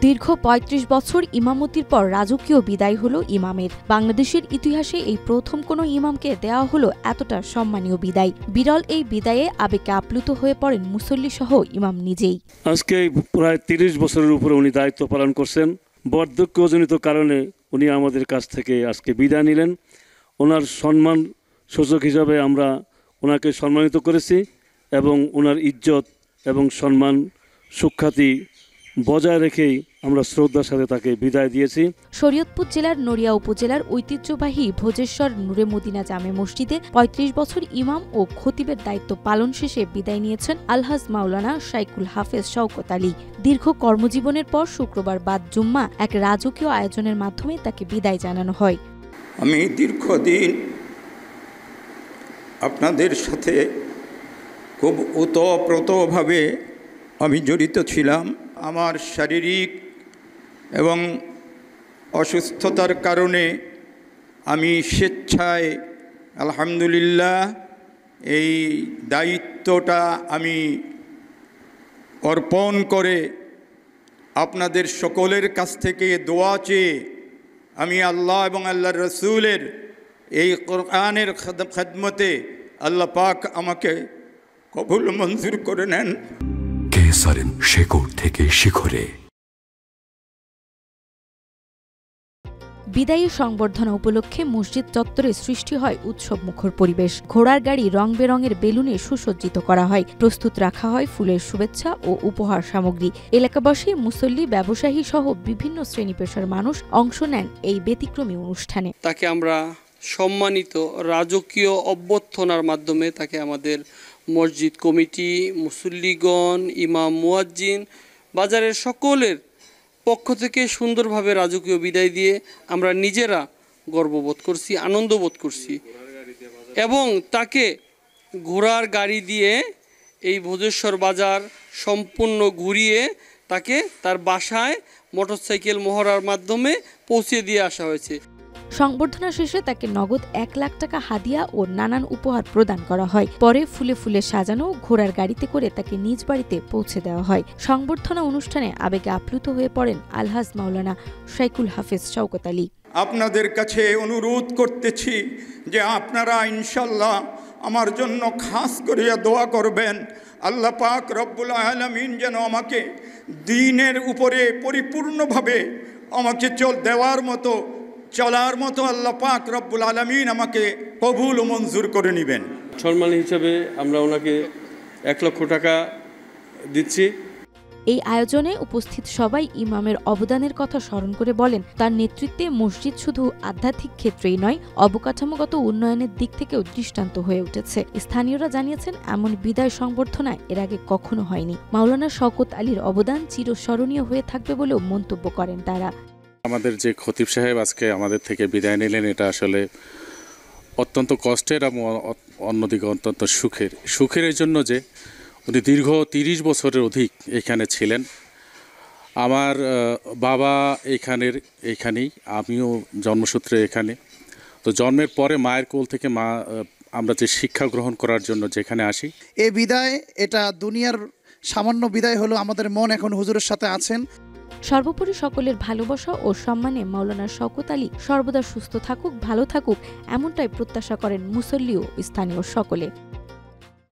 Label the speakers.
Speaker 1: দীর্ঘ ৩৫ বছর ইমামতির পর রাজকীয় বিদায় হলো ইমামের। বাংলাদেশের ইতিহাসে এই প্রথম কোনো ইমামকে দেওয়া হলো এতটা সম্মানীয় বিদায়। বিরল এই বিদায়ে আবেগে আপ্লুত হয়ে পড়েন মুসল্লি সহ ইমাম নিজেই।
Speaker 2: আজকে প্রায় ৩০ বছরের উপরে উনি দায়িত্ব পালন করছেন। বার্ধক্যজনিত কারণে উনি আমাদের কাছ থেকে আজকে বিদায় নিলেন। ওনার সম্মান সূচক হিসাবে আমরা ওনাকে সম্মানিত করেছি এবং ওনার ইজ্জত এবং সম্মান সুখ্যাতি বজায় রেখেই আমরা শ্রদ্ধার সাথে তাকে বিদায় দিয়েছি।
Speaker 1: শরীয়তপুর জেলার নড়িয়া উপজেলার ঐতিহ্যবাহী ভোজেশ্বর নূরে মদিনা জামে মসজিদে ৩৫ বছর ইমাম ও খতিবের দায়িত্ব পালন শেষে বিদায় নিয়েছেন আলহাজ মাওলানা শাইকুল হাফেজ শওকত আলী। দীর্ঘ কর্মজীবনের পর শুক্রবার বাদ জুম্মা এক রাজকীয় আয়োজনের মাধ্যমে তাকে বিদায় জানানো হয়।
Speaker 3: আমি দীর্ঘদিন আপনাদের সাথে খুব ওতপ্রোতভাবে আমি জড়িত ছিলাম। আমার শারীরিক এবং অসুস্থতার কারণে আমি স্বেচ্ছায় আলহামদুলিল্লাহ এই দায়িত্বটা আমি অর্পণ করে আপনাদের সকলের কাছ থেকে দোয়া চেয়ে আমি আল্লাহ এবং আল্লাহর রসুলের এই কোরআনের খেদমতে আল্লাহ পাক আমাকে কবুল মঞ্জুর করে নেন।
Speaker 4: কেসারেন শেকড় থেকে শিখরে।
Speaker 1: বিদায়ী সংবর্ধনা উপলক্ষে মসজিদ চত্বরে সৃষ্টি হয় উৎসবমুখর পরিবেশ। ঘোড়ার গাড়ি রং বেরঙের বেলুনে সুসজ্জিত করা হয়, প্রস্তুত রাখা হয় ফুলের শুভেচ্ছা ও উপহার সামগ্রী। এলাকাবাসী, মুসল্লি, ব্যবসায়ী সহ বিভিন্ন শ্রেণী পেশার মানুষ অংশ নেন এই ব্যতিক্রমী অনুষ্ঠানে।
Speaker 5: তাকে আমরা সম্মানিত রাজকীয় অভ্যর্থনার মাধ্যমে তাকে আমাদের মসজিদ কমিটি, মুসল্লিগণ, ইমাম, মুয়াজ্জিন, বাজারের সকলের পক্ষ থেকে সুন্দরভাবে রাজকীয় বিদায় দিয়ে আমরা নিজেরা গর্ববোধ করছি, আনন্দ বোধ করছি এবং তাকে ঘোড়ার গাড়ি দিয়ে এই ভোজেশ্বর বাজার সম্পূর্ণ ঘুরিয়ে তাকে তার বাসায় মোটরসাইকেল মহড়ার মাধ্যমে পৌঁছে দিয়ে আসা হয়েছে।
Speaker 1: সংবর্ধনা শেষে তাকে নগদ ১ লাখ টাকা হাদিয়া ও নানান উপহার প্রদান করা হয়। পরে ফুলে ফুলে সাজানো ঘোড়ার গাড়িতে করে তাকে নিজ বাড়িতে পৌঁছে দেওয়া হয়। সংবর্ধনা অনুষ্ঠানে আবেগে আপ্লুত হয়ে পড়েন আলহাজ মাওলানা শাইকুল হাফেজ শওকত আলী।
Speaker 3: আপনাদের কাছে অনুরোধ করতেছি যে আপনারা ইনশাল্লাহ আমার জন্য খাস করিয়া দোয়া করবেন। আল্লাহ পাক রব্বুল আলামিন যেন আমাকে দ্বীনের উপরে পরিপূর্ণভাবে আমাকে চলার মতো আল্লাহ পাক রব্বুল আলামিন আমাকে কবুল ও মঞ্জুর করে নেবেন।
Speaker 2: সম্মান হিসেবে আমরা ওনাকে ১ লক্ষ টাকা দিচ্ছি।
Speaker 1: এই আয়োজনে উপস্থিত সবাই ইমামের অবদানের কথা স্মরণ করে বলেন, তার নেতৃত্বে মসজিদ শুধু আধ্যাত্মিক ক্ষেত্রেই নয়, অবকাঠামোগত উন্নয়নের দিক থেকেও দৃষ্টান্ত হয়ে উঠেছে। স্থানীয়রা জানিয়েছেন, এমন বিদায় সংবর্ধনা এর আগে কখনো হয়নি। মাওলানা শওকত আলীর অবদান চিরস্মরণীয় হয়ে থাকবে বলেও মন্তব্য করেন তারা।
Speaker 6: আমাদের যে খতিব সাহেব আজকে আমাদের থেকে বিদায় নিলেন, এটা আসলে অত্যন্ত কষ্টের এবং অন্যদিকে অত্যন্ত সুখের এই জন্য যে উনি দীর্ঘ ৩০ বছরের অধিক এখানে ছিলেন। আমার বাবা এইখানেই, আমিও জন্মসূত্রে এখানে। তো জন্মের পরে মায়ের কোল থেকে আমরা যে শিক্ষা গ্রহণ করার জন্য যেখানে আসি,
Speaker 7: এই বিদায় এটা দুনিয়ার সামান্য বিদায় হলো, আমাদের মন এখন হুজুরের সাথে আছেন।
Speaker 1: সর্বোপরি সকলের ভালোবাসা ও সম্মানে মাওলানা শওকত আলী সর্বদা সুস্থ থাকুক, ভালো থাকুক, এমনটাই প্রত্যাশা করেন মুসল্লি ও স্থানীয় সকলে।